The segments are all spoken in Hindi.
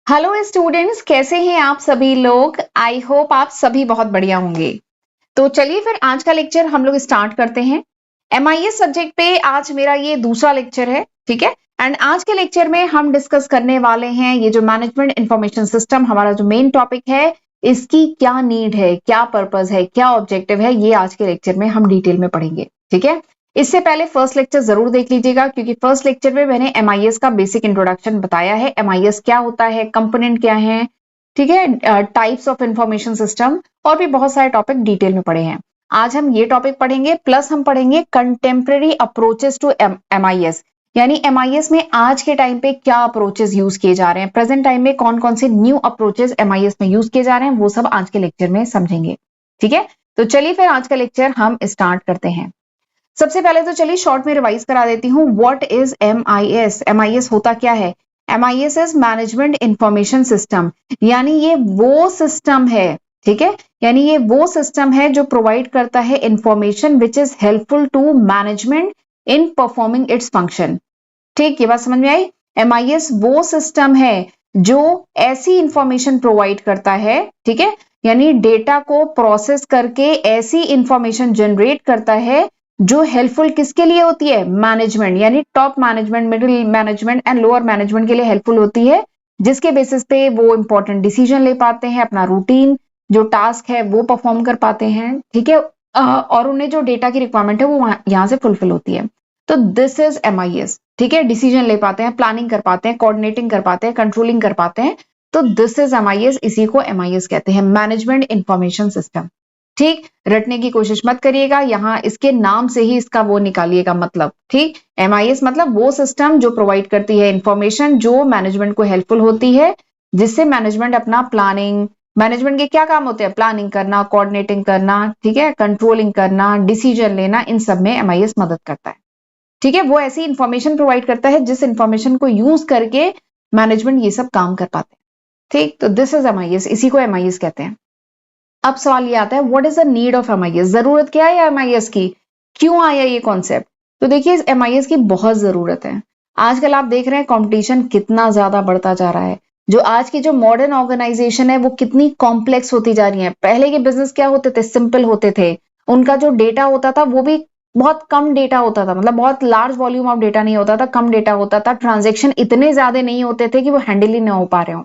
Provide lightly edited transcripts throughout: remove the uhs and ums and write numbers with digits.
हेलो स्टूडेंट्स, कैसे हैं आप सभी लोग। आई होप आप सभी बहुत बढ़िया होंगे। तो चलिए फिर आज का लेक्चर हम लोग स्टार्ट करते हैं। एमआईएस सब्जेक्ट पे आज मेरा ये दूसरा लेक्चर है, ठीक है। एंड आज के लेक्चर में हम डिस्कस करने वाले हैं ये जो मैनेजमेंट इंफॉर्मेशन सिस्टम हमारा जो मेन टॉपिक है, इसकी क्या नीड है, क्या पर्पस है, क्या ऑब्जेक्टिव है, ये आज के लेक्चर में हम डिटेल में पढ़ेंगे, ठीक है। इससे पहले फर्स्ट लेक्चर जरूर देख लीजिएगा, क्योंकि फर्स्ट लेक्चर में मैंने एमआईएस का बेसिक इंट्रोडक्शन बताया है। एमआईएस क्या होता है, कंपोनेंट क्या है, ठीक है, टाइप्स ऑफ इंफॉर्मेशन सिस्टम और भी बहुत सारे टॉपिक डिटेल में पढ़े हैं। आज हम ये टॉपिक पढ़ेंगे, प्लस हम पढ़ेंगे कंटेम्प्रेरी अप्रोचेस टू एमआईएस, यानी एमआईएस में आज के टाइम पे क्या अप्रोचेस यूज किए जा रहे हैं, प्रेजेंट टाइम में कौन कौन से न्यू अप्रोचेस एमआईएस में यूज किए जा रहे हैं, वो सब आज के लेक्चर में समझेंगे, ठीक है। तो चलिए फिर आज का लेक्चर हम स्टार्ट करते हैं। सबसे पहले तो चलिए शॉर्ट में रिवाइज करा देती हूँ। What is MIS? एमआईएस होता क्या है? MIS is management information system, यानी ये वो सिस्टम है, ठीक है, यानी ये वो सिस्टम है जो प्रोवाइड करता है information which is helpful to management in performing its function. ठीक, ये बात समझ में आई। एमआईएस वो सिस्टम है जो ऐसी इंफॉर्मेशन प्रोवाइड करता है, ठीक है, यानी डेटा को प्रोसेस करके ऐसी इंफॉर्मेशन जनरेट करता है जो हेल्पफुल किसके लिए होती है? मैनेजमेंट, यानी top management, middle management and lower management के लिए हेल्पफुल होती है, जिसके बेसिस पे वो इंपॉर्टेंट डिसीजन ले पाते हैं, अपना रूटीन जो टास्क है वो परफॉर्म कर पाते हैं, ठीक है, और उन्हें जो डेटा की रिक्वायरमेंट है वो यहाँ से फुलफिल होती है। तो दिस इज एमआईएस, ठीक है। डिसीजन ले पाते हैं, प्लानिंग कर पाते हैं, कोऑर्डिनेटिंग कर पाते हैं, कंट्रोलिंग कर पाते हैं। तो दिस इज एमआईएस, इसी को एमआईएस कहते हैं, मैनेजमेंट इंफॉर्मेशन सिस्टम। ठीक, रटने की कोशिश मत करिएगा, यहाँ इसके नाम से ही इसका वो निकालिएगा मतलब, ठीक। एमआईएस मतलब वो सिस्टम जो प्रोवाइड करती है इंफॉर्मेशन जो मैनेजमेंट को हेल्पफुल होती है, जिससे मैनेजमेंट अपना प्लानिंग, मैनेजमेंट के क्या काम होते हैं? प्लानिंग करना, कोऑर्डिनेटिंग करना, ठीक है, कंट्रोलिंग करना, डिसीजन लेना, इन सब में एमआईएस मदद करता है, ठीक है। वो ऐसी इंफॉर्मेशन प्रोवाइड करता है जिस इंफॉर्मेशन को यूज करके मैनेजमेंट ये सब काम कर पाते हैं, ठीक। तो दिस इज एमआईएस, इसी को एमआईएस कहते हैं। अब सवाल ये आता है, what is the need of MIS? जरूरत क्या है एमआईएस की, क्यों आया ये कॉन्सेप्ट? तो देखिए, इस एमआईएस की बहुत जरूरत है। आजकल आप देख रहे हैं कंपटीशन कितना ज्यादा बढ़ता जा रहा है। जो आज की जो मॉडर्न ऑर्गेनाइजेशन है वो कितनी कॉम्प्लेक्स होती जा रही है। पहले के बिजनेस क्या होते थे? सिंपल होते थे। उनका जो डेटा होता था वो भी बहुत कम डेटा होता था, मतलब बहुत लार्ज वॉल्यूम ऑफ डेटा नहीं होता था, कम डेटा होता था, ट्रांजेक्शन इतने ज्यादा नहीं होते थे कि वो हैंडल ही ना हो पा रहे हो।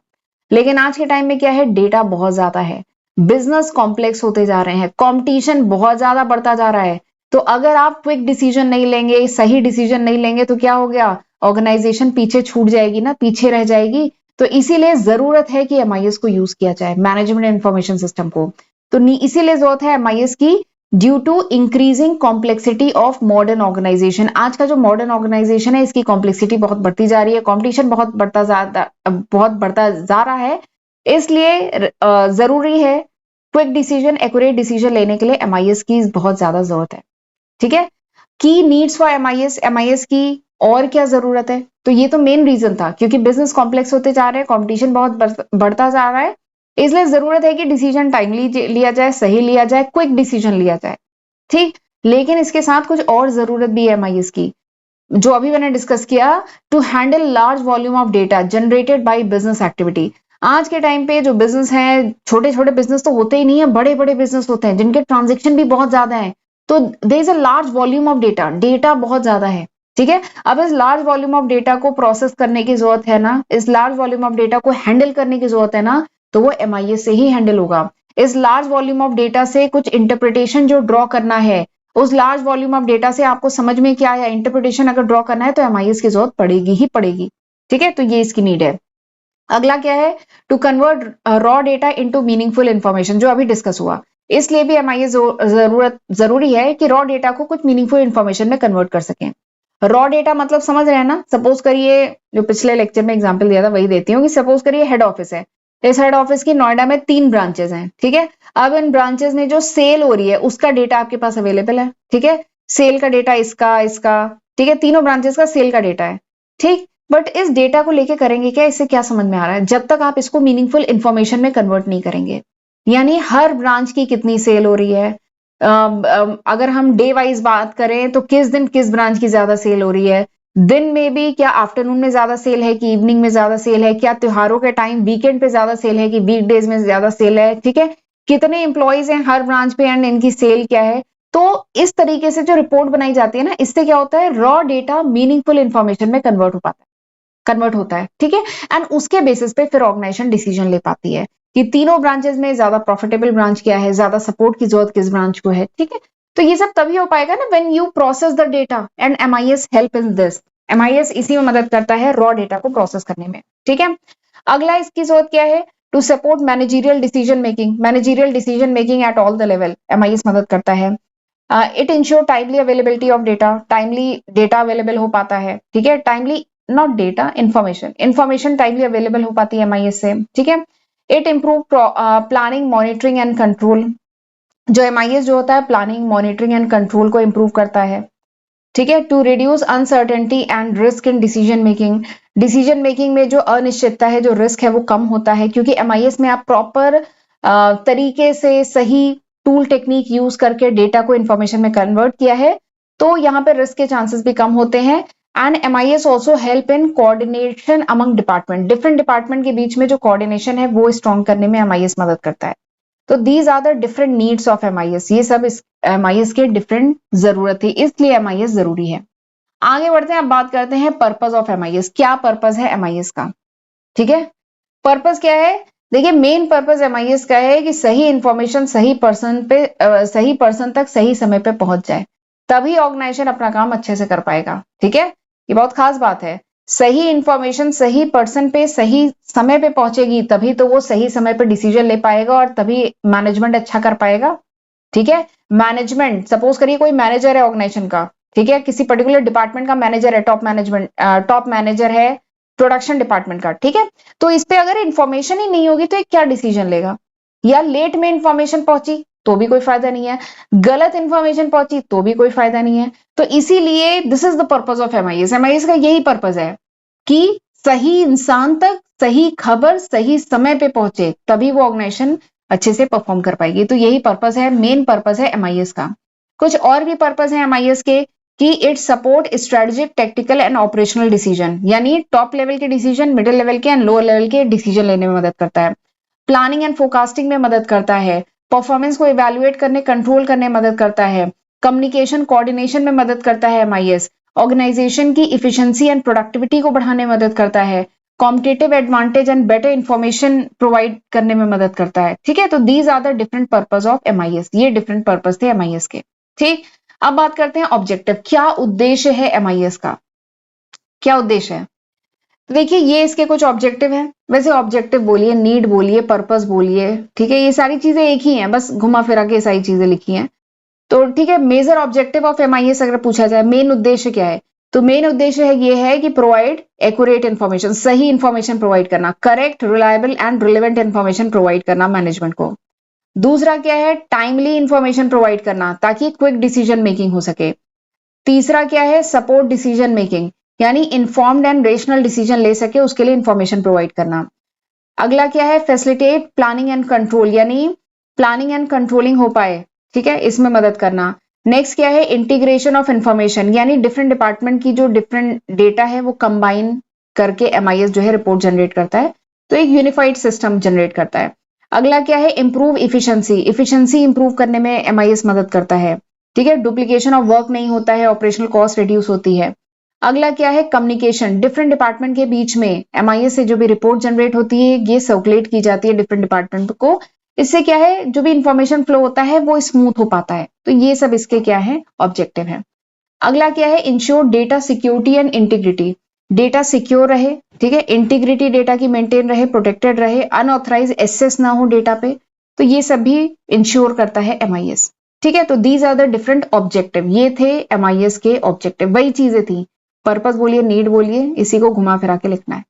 लेकिन आज के टाइम में क्या है? डेटा बहुत ज्यादा है, बिजनेस कॉम्प्लेक्स होते जा रहे हैं, कंपटीशन बहुत ज्यादा बढ़ता जा रहा है। तो अगर आप क्विक डिसीजन नहीं लेंगे, सही डिसीजन नहीं लेंगे, तो क्या हो गया? ऑर्गेनाइजेशन पीछे छूट जाएगी ना, पीछे रह जाएगी। तो इसीलिए जरूरत है कि एमआईएस को यूज किया जाए, मैनेजमेंट इंफॉर्मेशन सिस्टम को। तो इसीलिए जरूरत है एमआईएस की, due to increasing complexity of modern organisation. आज का जो मॉडर्न ऑर्गेनाइजेशन है इसकी कॉम्प्लेक्सिटी बहुत बढ़ती जा रही है, कॉम्पिटिशन बहुत बढ़ता जा रहा है। इसलिए जरूरी है क्विक डिसीजन, एक्यूरेट डिसीजन लेने के लिए एमआईएस की बहुत ज्यादा जरूरत है, ठीक है। की नीड्स फॉर एमआईएस, एमआईएस की और क्या जरूरत है? तो ये तो मेन रीजन था, क्योंकि बिजनेस कॉम्प्लेक्स होते जा रहे हैं, कंपटीशन बहुत बढ़ता जा रहा है, इसलिए जरूरत है कि डिसीजन टाइमली लिया जाए, सही लिया जाए, क्विक डिसीजन लिया जाए, ठीक। लेकिन इसके साथ कुछ और जरूरत भी है एमआईएस की, जो अभी मैंने डिस्कस किया, to handle large volume of data generated by business activity. आज के टाइम पे जो बिजनेस है, छोटे छोटे बिजनेस तो होते ही नहीं है, बड़े बड़े बिजनेस होते हैं जिनके ट्रांजेक्शन भी बहुत ज्यादा है। तो there is a large volume of data, data बहुत ज्यादा है, ठीक है। अब इस लार्ज वॉल्यूम ऑफ डेटा को प्रोसेस करने की जरूरत है ना, इस लार्ज वॉल्यूम ऑफ डेटा को हैंडल करने की जरूरत है ना, तो वो एमआईएस से ही हैंडल होगा। इस लार्ज वॉल्यूम ऑफ डेटा से कुछ इंटरप्रिटेशन जो ड्रॉ करना है, उस लार्ज वॉल्यूम ऑफ डेटा से आपको समझ में क्या आया, इंटरप्रिटेशन अगर ड्रॉ करना है तो एमआईएस की जरूरत पड़ेगी ही पड़ेगी, ठीक है। तो ये इसकी नीड है। अगला क्या है? To convert raw data into meaningful information, जो अभी डिस्कस हुआ। इसलिए भी एमआईएस जरूरी है कि रॉ डेटा को कुछ मीनिंगफुल इंफॉर्मेशन में कन्वर्ट कर सकें। रॉ डेटा मतलब समझ रहे हैं ना? सपोज करिए, जो पिछले लेक्चर में एग्जांपल दिया था वही देती हूँ, कि सपोज करिए हेड ऑफिस है। इस हेड ऑफिस की नोएडा में 3 ब्रांचेस हैं, ठीक है। अब इन ब्रांचेस में जो सेल हो रही है उसका डेटा आपके पास अवेलेबल है, ठीक है। सेल का डेटा इसका इसका, ठीक है, तीनों ब्रांचेस का सेल का डेटा है, ठीक। बट इस डेटा को लेके करेंगे क्या? इससे क्या समझ में आ रहा है? जब तक आप इसको मीनिंगफुल इंफॉर्मेशन में कन्वर्ट नहीं करेंगे, यानी हर ब्रांच की कितनी सेल हो रही है, अगर हम डे वाइज बात करें तो किस दिन किस ब्रांच की ज्यादा सेल हो रही है, दिन में भी क्या आफ्टरनून में ज्यादा सेल है कि इवनिंग में ज्यादा सेल है, क्या त्योहारों के टाइम वीकेंड पे ज्यादा सेल है कि वीकडेज में ज्यादा सेल है, ठीक है, कितने एम्प्लॉयज हैं हर ब्रांच पे एंड इनकी सेल क्या है। तो इस तरीके से जो रिपोर्ट बनाई जाती है ना, इससे क्या होता है, रॉ डेटा मीनिंगफुल इंफॉर्मेशन में कन्वर्ट होता है, ठीक है। एंड उसके बेसिस पे फिर ऑर्गेनाइजेशन डिसीजन ले पाती है कि तीनों ब्रांचेस में ज्यादा प्रॉफिटेबल ब्रांच क्या है, ज्यादा सपोर्ट की जरूरत किस ब्रांच को है, ठीक है। तो ये सब तभी हो पाएगा ना when you process the data and MIS help in this. MIS इसी में मदद करता है रॉ डेटा को प्रोसेस करने में, ठीक है। अगला इसकी जरूरत क्या है, to support managerial decision making at all the level, MIS मदद करता है। It ensure timely availability of data, timely data available हो पाता है, ठीक है, timely not data, information timely available हो पाती है एमआईएस से, ठीक है। It improve planning monitoring and control, जो एमआईएस जो होता है प्लानिंग मॉनिटरिंग एंड कंट्रोल को इंप्रूव करता है, ठीक है। To reduce uncertainty and risk in decision making में जो अनिश्चितता है, जो रिस्क है वो कम होता है, क्योंकि एमआईएस में आप प्रॉपर तरीके से सही टूल टेक्निक यूज करके डेटा को इंफॉर्मेशन में कन्वर्ट किया है, तो यहाँ पे रिस्क के चांसेस भी कम होते हैं। And MIS also help in coordination among department, different department के बीच में जो कोऑर्डिनेशन है वो स्ट्रॉन्ग करने में एमआईएस मदद करता है। तो these are the different needs of MIS, ये सब इस एमआईएस के डिफरेंट जरूरत है, इसलिए एमआईएस जरूरी है। आगे बढ़ते हैं, अब बात करते हैं पर्पस ऑफ एमआईएस, क्या पर्पस है एमआईएस का, ठीक है। पर्पस क्या है, देखिए मेन पर्पस एमआईएस का है कि सही इंफॉर्मेशन सही पर्सन तक सही समय पे पहुंच जाए, तभी ऑर्गेनाइजेशन अपना काम अच्छे से कर पाएगा, ठीक है। ये बहुत खास बात है, सही इंफॉर्मेशन सही पर्सन पे सही समय पे पहुंचेगी तभी तो वो सही समय पे डिसीजन ले पाएगा और तभी मैनेजमेंट अच्छा कर पाएगा, ठीक है। मैनेजमेंट, सपोज करिए कोई मैनेजर है ऑर्गेनाइजेशन का, ठीक है, किसी पर्टिकुलर डिपार्टमेंट का मैनेजर है, टॉप मैनेजर है प्रोडक्शन डिपार्टमेंट का, ठीक है। तो इस पे अगर इंफॉर्मेशन ही नहीं होगी तो ये क्या डिसीजन लेगा, या लेट में इंफॉर्मेशन पहुंची तो भी कोई फायदा नहीं है, गलत इंफॉर्मेशन पहुंची तो भी कोई फायदा नहीं है। तो इसीलिए this is the purpose of MIS, MIS का यही पर्पस है कि सही इंसान तक सही खबर सही समय पे पहुंचे, तभी वो ऑर्गेनाइजेशन अच्छे से परफॉर्म कर पाएगी। तो यही पर्पस है, मेन पर्पस है एमआईएस का। कुछ और भी पर्पस है एमआईएस के कि it support strategic tactical and operational decision, यानी टॉप लेवल के डिसीजन, मिडिल लेवल के एंड लोअर लेवल के डिसीजन लेने में मदद करता है, प्लानिंग एंड फोरकास्टिंग में मदद करता है, परफॉर्मेंस को इवैल्यूएट करने कंट्रोल करने में मदद करता है, कम्युनिकेशन कोऑर्डिनेशन में मदद करता है एमआईएस, ऑर्गेनाइजेशन की इफिशिएंसी एंड प्रोडक्टिविटी को बढ़ाने में मदद करता है, competitive advantage and better information provide करने में मदद करता है, ठीक है। तो these are the different purpose of MIS, ये डिफरेंट पर्पस थे एमआईएस के, ठीक। अब बात करते हैं ऑब्जेक्टिव, क्या उद्देश्य है एमआईएस का, क्या उद्देश्य है। तो देखिए ये इसके कुछ ऑब्जेक्टिव है, वैसे ऑब्जेक्टिव बोलिए, नीड बोलिए, पर्पस बोलिए, ठीक है, ये सारी चीजें एक ही हैं, बस घुमा फिरा के सारी चीजें लिखी हैं। तो ठीक है, मेजर ऑब्जेक्टिव ऑफ एमआईएस अगर पूछा जाए मेन उद्देश्य क्या है, तो मेन उद्देश्य है ये है कि प्रोवाइड एक्यूरेट इन्फॉर्मेशन, सही इंफॉर्मेशन प्रोवाइड करना, correct reliable and relevant information provide करना मैनेजमेंट को। दूसरा क्या है, टाइमली इंफॉर्मेशन प्रोवाइड करना ताकि क्विक डिसीजन मेकिंग हो सके। तीसरा क्या है, सपोर्ट डिसीजन मेकिंग, यानी इन्फॉर्म्ड एंड रेशनल डिसीजन ले सके उसके लिए इंफॉर्मेशन प्रोवाइड करना। अगला क्या है, फैसिलिटेट प्लानिंग एंड कंट्रोल, यानी प्लानिंग एंड कंट्रोलिंग हो पाए, ठीक है, इसमें मदद करना। नेक्स्ट क्या है, इंटीग्रेशन ऑफ इंफॉर्मेशन, यानी डिफरेंट डिपार्टमेंट की जो डिफरेंट डेटा है वो कंबाइन करके एमआईएस जो है रिपोर्ट जनरेट करता है, तो एक यूनिफाइड सिस्टम जनरेट करता है। अगला क्या है, इंप्रूव इफिशिएंसी इंप्रूव करने में एमआईएस मदद करता है, ठीक है, डुप्लीकेशन ऑफ वर्क नहीं होता है, ऑपरेशनल कॉस्ट रिड्यूस होती है। अगला क्या है, कम्युनिकेशन, डिफरेंट डिपार्टमेंट के बीच में एमआईएस से जो भी रिपोर्ट जनरेट होती है ये सर्कुलेट की जाती है डिफरेंट डिपार्टमेंट को, इससे क्या है जो भी इंफॉर्मेशन फ्लो होता है वो स्मूथ हो पाता है। तो ये सब इसके क्या है, ऑब्जेक्टिव है। अगला क्या है, ensure data security and integrity, data secure रहे, ठीक है, इंटीग्रिटी डेटा की मेंटेन रहे, प्रोटेक्टेड रहे, अनऑथराइज एक्सेस ना हो डेटा पे, तो ये सब भी इंश्योर करता है एमआईएस, ठीक है। तो these are the different objective, ये थे एमआईएस के ऑब्जेक्टिव, वही चीजें थी, पर्पस बोलिए, नीड बोलिए, इसी को घुमा फिरा के लिखना है,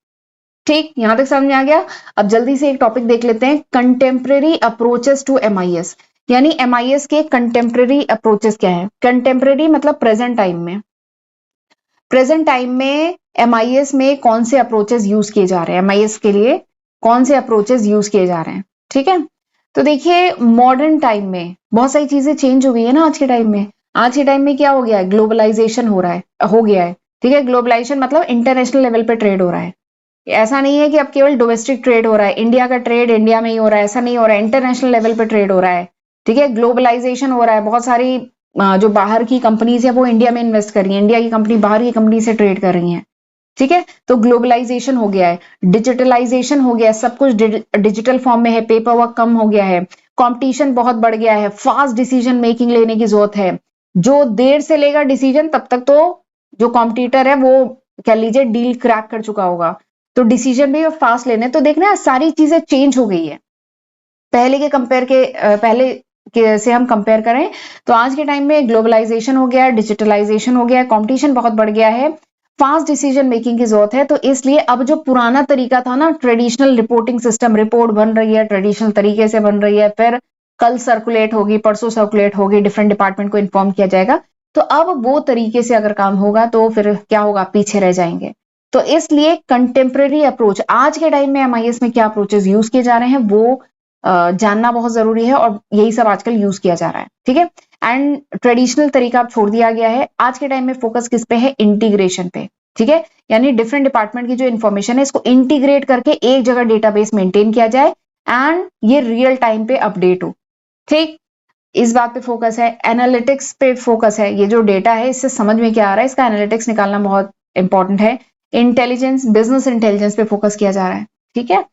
ठीक, यहां तक समझ आ गया। अब जल्दी से एक टॉपिक देख लेते हैं, कंटेम्प्रेरी अप्रोचेस टू एमआईएस, यानी एमआईएस के कंटेम्प्रेरी अप्रोचेस क्या है। कंटेम्प्रेरी मतलब प्रेजेंट टाइम में, प्रेजेंट टाइम में एमआईएस में कौन से अप्रोचेस यूज किए जा रहे हैं, एमआईएस के लिए कौन से अप्रोचेस यूज किए जा रहे हैं, ठीक है। तो देखिए मॉडर्न टाइम में बहुत सारी चीजें चेंज हो गई है ना आज के टाइम में, आज के टाइम में क्या हो गया है, ग्लोबलाइजेशन हो गया है, ठीक है। ग्लोबलाइजेशन मतलब इंटरनेशनल लेवल पे ट्रेड हो रहा है। ऐसा नहीं है कि अब केवल डोमेस्टिक ट्रेड हो रहा है, इंडिया का ट्रेड इंडिया में ही हो रहा है, ऐसा नहीं हो रहा है, इंटरनेशनल लेवल पे ट्रेड हो रहा है। ठीक है। ग्लोबलाइजेशन हो रहा है, बहुत सारी जो बाहर की कंपनीज है वो इंडिया में इन्वेस्ट कर रही है, इंडिया की कंपनी बाहर की कंपनी से ट्रेड कर रही है। ठीक है। तो ग्लोबलाइजेशन हो गया है, डिजिटलाइजेशन हो गया है, सब कुछ डिजिटल फॉर्म में है, पेपर वर्क कम हो गया है, कंपटीशन बहुत बढ़ गया है, फास्ट डिसीजन मेकिंग लेने की जरूरत है। जो देर से लेगा डिसीजन तब तक तो जो कॉम्पिटिटर है वो कह लीजिए डील क्रैक कर चुका होगा, तो डिसीजन भी फास्ट लेने। तो देखना सारी चीजें चेंज हो गई है पहले के कंपेयर के पहले के से हम कंपेयर करें तो आज के टाइम में ग्लोबलाइजेशन हो गया, डिजिटलाइजेशन हो गया, कंपटीशन बहुत बढ़ गया है, फास्ट डिसीजन मेकिंग की जरूरत है। तो इसलिए अब जो पुराना तरीका था ना, ट्रेडिशनल रिपोर्टिंग सिस्टम, रिपोर्ट बन रही है ट्रेडिशनल तरीके से बन रही है, फिर कल सर्कुलेट होगी, परसों सर्कुलेट होगी, डिफरेंट डिपार्टमेंट को इन्फॉर्म किया जाएगा। तो अब वो तरीके से अगर काम होगा तो फिर क्या होगा, पीछे रह जाएंगे। तो इसलिए कंटेम्प्रेरी अप्रोच, आज के टाइम में एमआईएस में क्या अप्रोचेस यूज किए जा रहे हैं वो जानना बहुत जरूरी है, और यही सब आजकल यूज किया जा रहा है। ठीक है। एंड ट्रेडिशनल तरीका अब छोड़ दिया गया है, आज के टाइम में फोकस किस पे है, इंटीग्रेशन पे। ठीक है। यानी डिफरेंट डिपार्टमेंट की जो इन्फॉर्मेशन है इसको इंटीग्रेट करके एक जगह डेटाबेस मेंटेन किया जाए एंड ये रियल टाइम पे अपडेट हो। ठीक, इस बात पे फोकस है। एनालिटिक्स पे फोकस है, ये जो डेटा है इससे समझ में क्या आ रहा है, इसका एनालिटिक्स निकालना बहुत इंपॉर्टेंट है। इंटेलिजेंस, बिजनेस इंटेलिजेंस पे फोकस किया जा रहा है। ठीक है।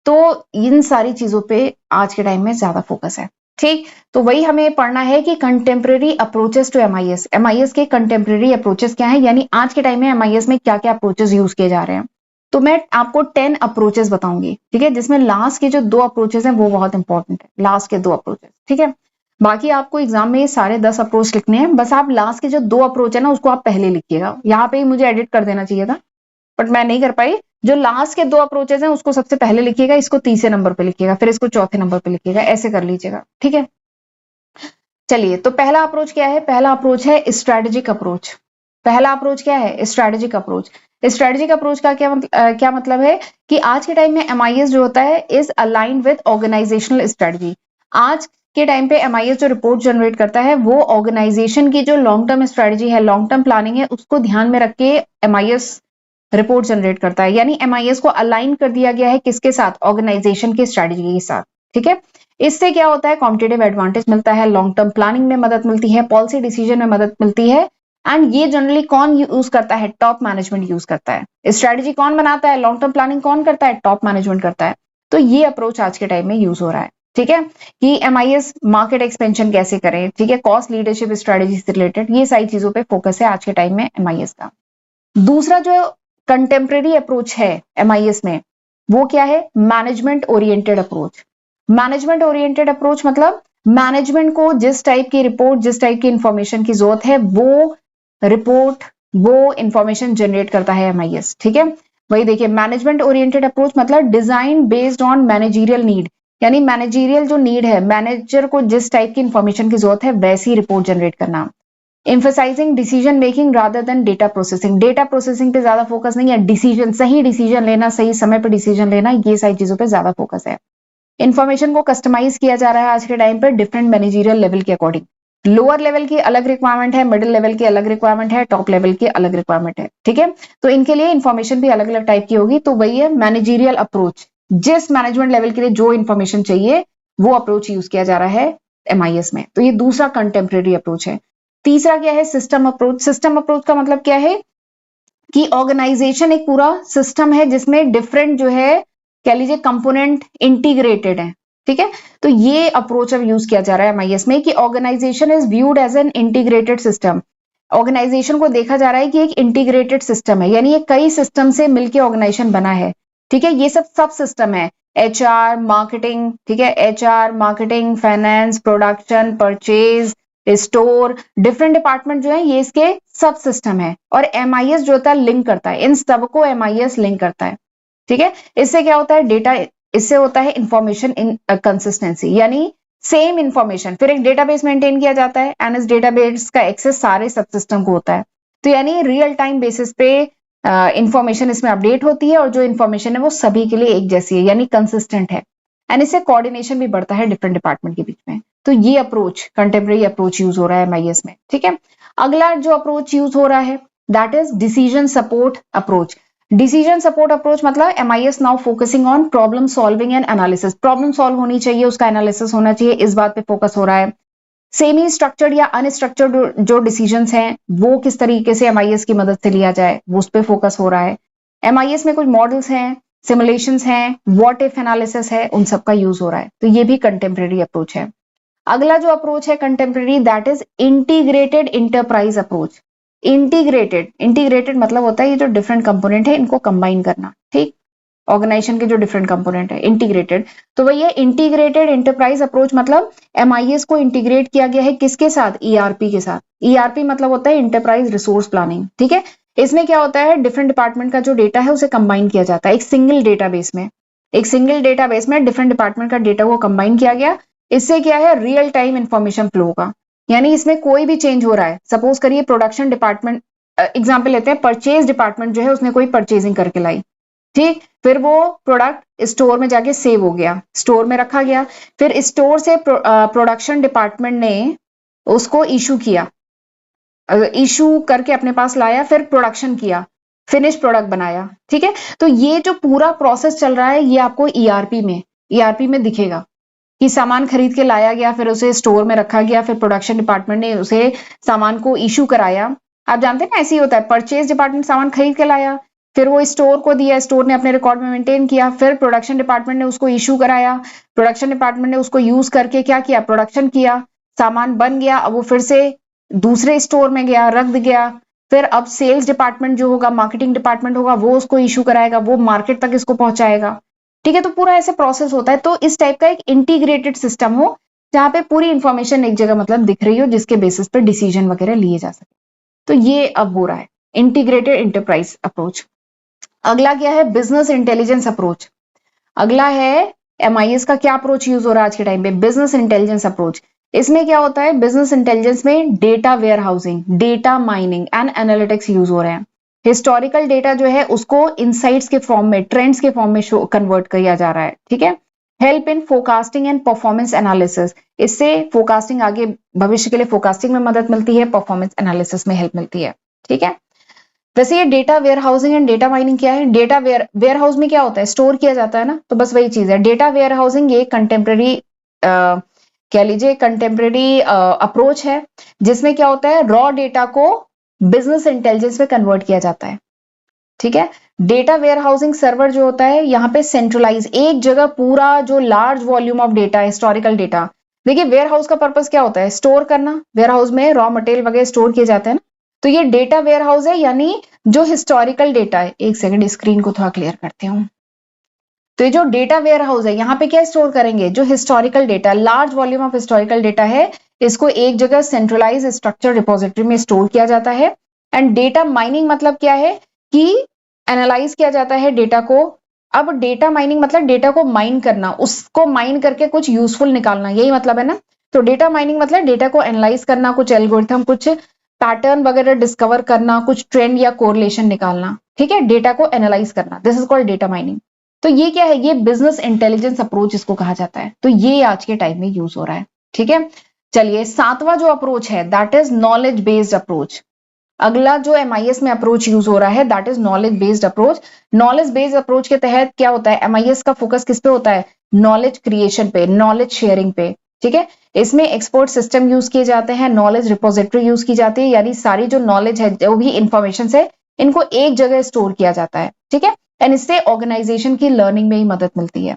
तो इन सारी चीजों पे आज के टाइम में ज्यादा फोकस है। ठीक, तो वही हमें पढ़ना है कि contemporary approaches to MIS, MIS के कंटेम्प्रेरी अप्रोचेस क्या है, यानी आज के टाइम में एमआईएस में क्या क्या अप्रोचेस यूज किए जा रहे हैं। तो मैं आपको 10 अप्रोचेस बताऊंगी। ठीक है। जिसमें लास्ट के जो 2 अप्रोचेस हैं वो बहुत इंपॉर्टेंट है, लास्ट के 2 अप्रोचेस। ठीक है। बाकी आपको एग्जाम में सारे 10 अप्रोच लिखने हैं, बस आप लास्ट के जो 2 अप्रोच है ना उसको आप पहले लिखिएगा। यहाँ पे ही मुझे एडिट कर देना चाहिए था बट मैं नहीं कर पाई। जो लास्ट के 2 अप्रोचेस हैं उसको सबसे पहले लिखिएगा, इसको तीसरे नंबर पे लिखिएगा, फिर इसको चौथे नंबर पे लिखिएगा, ऐसे कर लीजिएगा। ठीक है। चलिए, तो पहला अप्रोच क्या है, पहला अप्रोच है स्ट्रेटेजिक अप्रोच। पहला अप्रोच क्या है, स्ट्रेटेजिक अप्रोच। स्ट्रेटेजिक अप्रोच का क्या मतलब है कि आज के टाइम में एमआईएस जो होता है is aligned with organizational strategy. आज के टाइम पे एमआईएस जो रिपोर्ट जनरेट करता है वो ऑर्गेनाइजेशन की जो लॉन्ग टर्म स्ट्रेटजी है, लॉन्ग टर्म प्लानिंग है, उसको ध्यान में रख के एमआईएस रिपोर्ट जनरेट करता है। यानी एमआईएस को अलाइन कर दिया गया है किसके साथ, ऑर्गेनाइजेशन की स्ट्रेटजी के साथ। ठीक है। इससे क्या होता है, कॉम्पिटिटिव एडवांटेज मिलता है, लॉन्ग टर्म प्लानिंग में मदद मिलती है, पॉलिसी डिसीजन में मदद मिलती है। एंड ये जनरली कौन यूज करता है, टॉप मैनेजमेंट यूज करता है। स्ट्रेटजी कौन बनाता है, लॉन्ग टर्म प्लानिंग कौन करता है, टॉप मैनेजमेंट करता है। तो ये अप्रोच आज के टाइम में यूज हो रहा है। ठीक है। कि एमआईएस मार्केट एक्सपेंशन कैसे करें, ठीक है, कॉस्ट लीडरशिप स्ट्रेटजी से रिलेटेड, ये सारी चीजों पे फोकस है आज के टाइम में एमआईएस का। दूसरा जो कंटेम्प्रेरी अप्रोच है एमआईएस में वो क्या है, management oriented approach. Management oriented approach मतलब मैनेजमेंट को जिस टाइप की रिपोर्ट, जिस टाइप की इंफॉर्मेशन की जरूरत है वो रिपोर्ट, वो इंफॉर्मेशन जनरेट करता है एमआईएस। ठीक है। वही देखिए, मैनेजमेंट ओरिएंटेड अप्रोच मतलब design based on managerial need, यानी मैनेजरियल जो नीड है, मैनेजर को जिस टाइप की इंफॉर्मेशन की जरूरत है वैसी रिपोर्ट जनरेट करना। Emphasizing decision making rather than data processing, data processing पे ज्यादा फोकस नहीं है, डिसीजन, सही डिसीजन लेना, सही समय पर डिसीजन लेना, ये सारी चीजों पे ज्यादा फोकस है। इन्फॉर्मेशन को कस्टमाइज किया जा रहा है आज के टाइम पर डिफरेंट मैनेजरियल लेवल के अकॉर्डिंग। लोअर लेवल की अलग रिक्वायरमेंट है, मिडिल लेवल की अलग रिक्वायरमेंट है, टॉप लेवल की अलग रिक्वायरमेंट है। ठीक है। तो इनके लिए इन्फॉर्मेशन भी अलग अलग टाइप की होगी। तो वही है मैनेजरियल अप्रोच, जिस मैनेजमेंट लेवल के लिए जो इन्फॉर्मेशन चाहिए वो अप्रोच यूज किया जा रहा है एमआईएस में। तो ये दूसरा कंटेम्प्रेरी अप्रोच है। तीसरा क्या है, सिस्टम अप्रोच। सिस्टम अप्रोच का मतलब क्या है कि ऑर्गेनाइजेशन एक पूरा सिस्टम है जिसमें डिफरेंट जो है कह लीजिए कंपोनेंट इंटीग्रेटेड है। ठीक है। तो ये अप्रोच अब यूज किया जा रहा है एमआईएस में कि organization is viewed as an integrated system. Organization को देखा जा रहा है कि एक इंटीग्रेटेड सिस्टम है, यानी ये कई सिस्टम से मिलकर ऑर्गेनाइजेशन बना है। ठीक है। ये सब सिस्टम है, एचआर, मार्केटिंग, ठीक है, HR, marketing, finance, production, purchase, store, different department जो है ये इसके सब सिस्टम है। और एमआईएस जो होता है लिंक करता है, इन सबको एमआईएस लिंक करता है। ठीक है। इससे क्या होता है, डेटा, इससे होता है इंफॉर्मेशन इन कंसिस्टेंसी, यानी सेम इंफॉर्मेशन, फिर एक डेटाबेस मेंटेन किया जाता है एंड इस डेटाबेस का एक्सेस सारे सब सिस्टम को होता है। तो यानी रियल टाइम बेसिस पे इंफॉर्मेशन इसमें अपडेट होती है और जो इंफॉर्मेशन है वो सभी के लिए एक जैसी है, यानी कंसिस्टेंट है। एंड इससे कोऑर्डिनेशन भी बढ़ता है डिफरेंट डिपार्टमेंट के बीच में। तो ये अप्रोच, कंटेम्प्रेरी अप्रोच यूज हो रहा है एमआईएस में। ठीक है। अगला जो अप्रोच यूज हो रहा है that is decision support approach. Decision support approach मतलब MIS now focusing on problem solving and analysis. Problem solve होनी चाहिए, उसका एनालिसिस होना चाहिए, इस बात पे फोकस हो रहा है। सेमी स्ट्रक्चर्ड या अनस्ट्रक्चर्ड जो डिसीजंस हैं वो किस तरीके से MIS की मदद से लिया जाए, वो उस पर फोकस हो रहा है। MIS में कुछ मॉडल्स हैं, सिमुलेशंस हैं, व्हाट इफ एनालिसिस है, उन सब का यूज हो रहा है। तो ये भी कंटेम्प्रेरी अप्रोच है। अगला जो अप्रोच है contemporary, that is integrated enterprise approach. Integrated मतलब होता है ये जो डिफरेंट कंपोनेंट है इनको कंबाइन करना, ठीक, ऑर्गेनाइजेशन के जो डिफरेंट कंपोनेंट है इंटीग्रेटेड। तो वही है इंटीग्रेटेड इंटरप्राइज अप्रोच, मतलब MIS को इंटीग्रेट किया गया है किसके साथ, ERP के साथ। ERP मतलब होता है इंटरप्राइज रिसोर्स प्लानिंग, ठीक है। इसमें क्या होता है, डिफरेंट डिपार्टमेंट का जो डेटा है उसे कंबाइन किया जाता है एक सिंगल डेटाबेस में। एक सिंगल डेटाबेस में डिफरेंट डिपार्टमेंट का डेटा को कंबाइन किया गया। इससे क्या है, रियल टाइम इंफॉर्मेशन फ्लो होगा, यानी इसमें कोई भी चेंज हो रहा है, सपोज करिए प्रोडक्शन डिपार्टमेंट, एग्जाम्पल लेते हैं, परचेज डिपार्टमेंट जो है उसने कोई परचेजिंग करके लाई, ठीक, फिर वो प्रोडक्ट स्टोर में जाके सेव हो गया, स्टोर में रखा गया, फिर स्टोर से प्रोडक्शन डिपार्टमेंट ने उसको इशू किया, इशू करके अपने पास लाया, फिर प्रोडक्शन किया, फिनिश प्रोडक्ट बनाया, ठीक है। तो ये जो पूरा प्रोसेस चल रहा है ये आपको ERP में दिखेगा कि सामान खरीद के लाया गया, फिर उसे स्टोर में रखा गया, फिर प्रोडक्शन डिपार्टमेंट ने उसे सामान को इशू कराया। आप जानते हैं ना ऐसे ही होता है, परचेज डिपार्टमेंट सामान खरीद के लाया, फिर वो स्टोर को दिया, स्टोर ने अपने रिकॉर्ड में मेंटेन किया, फिर प्रोडक्शन डिपार्टमेंट ने उसको इशू कराया, प्रोडक्शन डिपार्टमेंट ने उसको यूज करके क्या किया, प्रोडक्शन किया, सामान बन गया, अब वो फिर से दूसरे स्टोर में गया, रख गया, फिर अब सेल्स डिपार्टमेंट जो होगा, मार्केटिंग डिपार्टमेंट होगा, वो उसको इशू कराएगा, वो मार्केट तक इसको पहुंचाएगा, ठीक है। तो पूरा ऐसे प्रोसेस होता है। तो इस टाइप का एक इंटीग्रेटेड सिस्टम हो जहां पे पूरी इंफॉर्मेशन एक जगह मतलब दिख रही हो, जिसके बेसिस पे डिसीजन वगैरह लिए जा सके। तो ये अब हो रहा है इंटीग्रेटेड इंटरप्राइज अप्रोच। अगला क्या है, बिजनेस इंटेलिजेंस अप्रोच। अगला है MIS का क्या अप्रोच यूज हो रहा है आज के टाइम पे, बिजनेस इंटेलिजेंस अप्रोच। इसमें क्या होता है, बिजनेस इंटेलिजेंस में data warehousing, data mining and analytics use हो रहे हैं। हिस्टोरिकल डेटा जो है उसको इनसाइट्स के फॉर्म में, ट्रेंड्स के फॉर्म में कन्वर्ट किया जा रहा है, ठीक है। Help in forecasting and performance analysis, इससे फोरकास्टिंग, आगे भविष्य के लिए फोरकास्टिंग में मदद मिलती है, परफॉर्मेंस एनालिसिस में हेल्प मिलती है, ठीक है। वैसे ये data warehousing and data mining क्या है, डेटा वेयर हाउस में क्या होता है, स्टोर किया जाता है ना, तो बस वही चीज है। डेटा वेयर हाउसिंग ये कंटेम्प्रेरी कह लीजिए कंटेम्प्रेरी अप्रोच है, जिसमें क्या होता है, रॉ डेटा को बिजनेस इंटेलिजेंस में कन्वर्ट किया जाता है, ठीक है। डेटा वेयर हाउसिंग सर्वर जो होता है यहाँ पे सेंट्रलाइज एक जगह पूरा जो large volume of data, historical data, देखिए वेयर हाउस का पर्पस क्या होता है, स्टोर करना, वेयर हाउस में रॉ मटेरियल वगैरह स्टोर किए जाते हैं ना, तो ये डेटा वेयर हाउस है, यानी जो हिस्टोरिकल डेटा है, एक सेकंड स्क्रीन को थोड़ा क्लियर करते हूँ। तो ये जो डेटा वेयर हाउस है यहाँ पे क्या स्टोर करेंगे, जो historical data, large volume of historical data है, इसको एक जगह सेंट्रलाइज स्ट्रक्चर रिपोजिटरी में स्टोर किया जाता है। एंड डेटा माइनिंग मतलब क्या है कि एनालाइज किया जाता है डेटा को। अब डेटा माइनिंग मतलब डेटा को माइन करना, उसको माइन करके कुछ यूजफुल निकालना, यही मतलब है ना। तो डेटा माइनिंग मतलब डेटा को एनालाइज करना, कुछ एल्गोरिथम, कुछ पैटर्न वगैरह डिस्कवर करना, कुछ ट्रेंड या कोरिलेशन निकालना, ठीक है, डेटा को एनालाइज करना, this is called data mining. तो ये क्या है, ये बिजनेस इंटेलिजेंस अप्रोच इसको कहा जाता है। तो ये आज के टाइम में यूज हो रहा है, ठीक है। चलिए सातवां जो अप्रोच है that is knowledge based approach. अगला जो MIS में अप्रोच यूज हो रहा है that is knowledge based approach. Knowledge based approach के तहत क्या होता है, MIS का फोकस किस पे होता है, नॉलेज क्रिएशन पे, नॉलेज शेयरिंग पे, ठीक है। इसमें एक्सपर्ट सिस्टम यूज किए जाते हैं, नॉलेज रिपोजिटरी यूज की जाती है, यानी सारी जो नॉलेज है, जो भी इंफॉर्मेशन है, इनको एक जगह स्टोर किया जाता है, ठीक है। एंड इससे ऑर्गेनाइजेशन की लर्निंग में ही मदद मिलती है।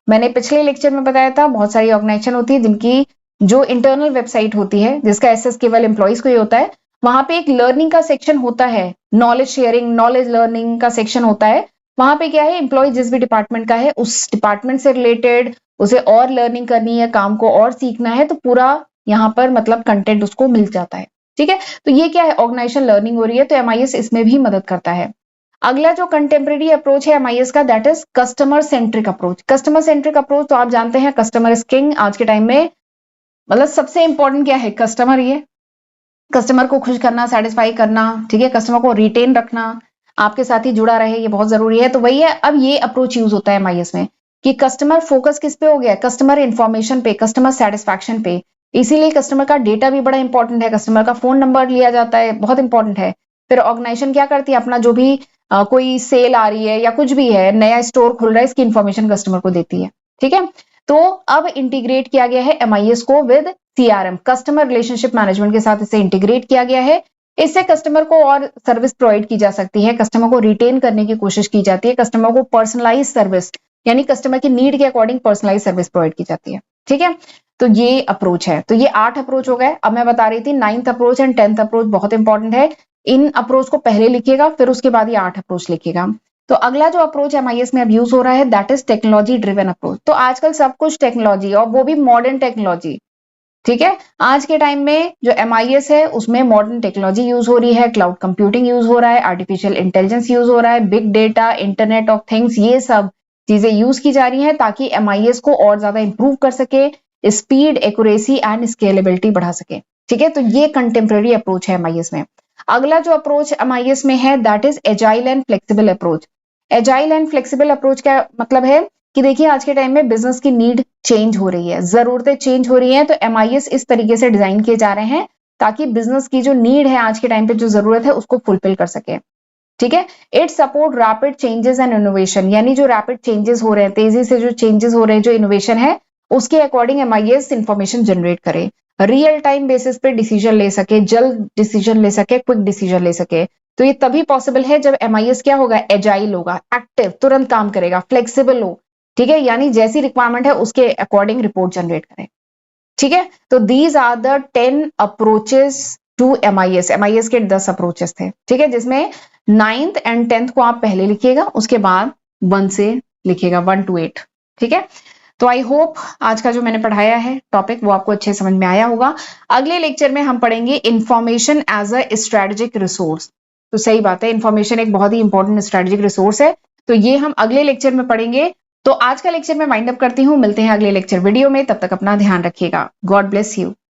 मैंने पिछले लेक्चर में बताया था, बहुत सारी ऑर्गेनाइजेशन होती है जिनकी जो इंटरनल वेबसाइट होती है, जिसका एक्सेस केवल एम्प्लॉइज को ही होता है, वहां पे एक लर्निंग का सेक्शन होता है, नॉलेज शेयरिंग, नॉलेज लर्निंग का सेक्शन होता है। वहां पे क्या है, एम्प्लॉय जिस भी डिपार्टमेंट का है, उस डिपार्टमेंट से रिलेटेड उसे और लर्निंग करनी है, काम को और सीखना है, तो पूरा यहाँ पर मतलब कंटेंट उसको मिल जाता है, ठीक है। तो ये क्या है, ऑर्गेनाइजेशन लर्निंग हो रही है, तो MIS इसमें भी मदद करता है। अगला जो कंटेम्प्रेरी अप्रोच है MIS का that is customer centric approach. Customer centric approach तो आप जानते हैं, कस्टमर इज किंग आज के टाइम में, मतलब सबसे इंपॉर्टेंट क्या है, कस्टमर, ये कस्टमर को खुश करना, सेटिस्फाई करना, ठीक है, कस्टमर को रिटेन रखना, आपके साथ ही जुड़ा रहे, ये बहुत जरूरी है। तो वही है, अब ये अप्रोच यूज होता है MIS में कि कस्टमर फोकस किस पे हो गया, कस्टमर इंफॉर्मेशन पे, कस्टमर सेटिस्फैक्शन पे। इसीलिए कस्टमर का डेटा भी बड़ा इंपॉर्टेंट है, कस्टमर का फोन नंबर लिया जाता है, बहुत इंपॉर्टेंट है। फिर ऑर्गेनाइजेशन क्या करती है, अपना जो भी कोई सेल आ रही है या कुछ भी है, नया स्टोर खुल रहा है, इसकी इंफॉर्मेशन कस्टमर को देती है। ठीक है, तो अब इंटीग्रेट किया गया है MIS को with CRM, customer relationship management के साथ इसे इंटीग्रेट किया गया है। इससे कस्टमर को और सर्विस प्रोवाइड की जा सकती है, कस्टमर को रिटेन करने की कोशिश की जाती है, कस्टमर को पर्सनलाइज सर्विस यानी कस्टमर की नीड के अकॉर्डिंग पर्सनलाइज सर्विस प्रोवाइड की जाती है। ठीक है, तो ये अप्रोच है। तो ये 8 अप्रोच हो गए। अब मैं बता रही थी 9th approach and 10th approach बहुत इंपॉर्टेंट है। इन अप्रोच को पहले लिखिएगा, फिर उसके बाद ये 8 अप्रोच लिखिएगा। तो अगला जो अप्रोच MIS में अब यूज हो रहा है that is technology driven approach. तो आजकल सब कुछ टेक्नोलॉजी और वो भी मॉडर्न टेक्नोलॉजी। ठीक है, आज के टाइम में जो MIS है उसमें मॉडर्न टेक्नोलॉजी यूज हो रही है, क्लाउड कंप्यूटिंग यूज हो रहा है, आर्टिफिशियल इंटेलिजेंस यूज हो रहा है, big data, internet of things, ये सब चीजें यूज की जा रही हैं ताकि MIS को और ज्यादा इंप्रूव कर सके, स्पीड, एक्यूरेसी एंड स्केलेबिलिटी बढ़ा सके। ठीक है, तो ये कंटेम्प्रेरी अप्रोच है MIS में। अगला जो अप्रोच MIS में है that is agile and flexible approach. Agile and flexible approach का मतलब है कि देखिए आज के टाइम में बिजनेस की नीड चेंज हो रही है, जरूरतें चेंज हो रही हैं, तो MIS इस तरीके से डिजाइन किए जा रहे हैं ताकि बिजनेस की जो नीड है आज के टाइम पे जो जरूरत है उसको फुलफिल कर सके। ठीक है, it support rapid changes and innovation, यानी जो रैपिड चेंजेस हो रहे हैं, तेजी से जो चेंजेस हो रहे हैं, जो इनोवेशन है उसके अकॉर्डिंग MIS इंफॉर्मेशन जनरेट करे, रियल टाइम बेसिस पे डिसीजन ले सके, जल्द डिसीजन ले सके, क्विक डिसीजन ले सके। तो ये तभी पॉसिबल है जब MIS क्या होगा, एजाइल होगा, एक्टिव, तुरंत काम करेगा, फ्लेक्सिबल हो। ठीक है, यानी जैसी रिक्वायरमेंट है उसके अकॉर्डिंग रिपोर्ट जनरेट करें। ठीक है, तो these are the 10 approaches to MIS के 10 अप्रोचेस थे। ठीक है, जिसमें 9th एंड 10th को आप पहले लिखिएगा, उसके बाद 1 से लिखिएगा, 1 to 8। ठीक है, तो आई होप आज का जो मैंने पढ़ाया है टॉपिक वो आपको अच्छे समझ में आया होगा। अगले लेक्चर में हम पढ़ेंगे information as a strategic resource. तो सही बात है, इंफॉर्मेशन एक बहुत ही इंपॉर्टेंट स्ट्रेटेजिक रिसोर्स है, तो ये हम अगले लेक्चर में पढ़ेंगे। तो आज का लेक्चर मैं वाइंड अप करती हूँ, मिलते हैं अगले लेक्चर वीडियो में, तब तक अपना ध्यान रखिएगा। God bless you.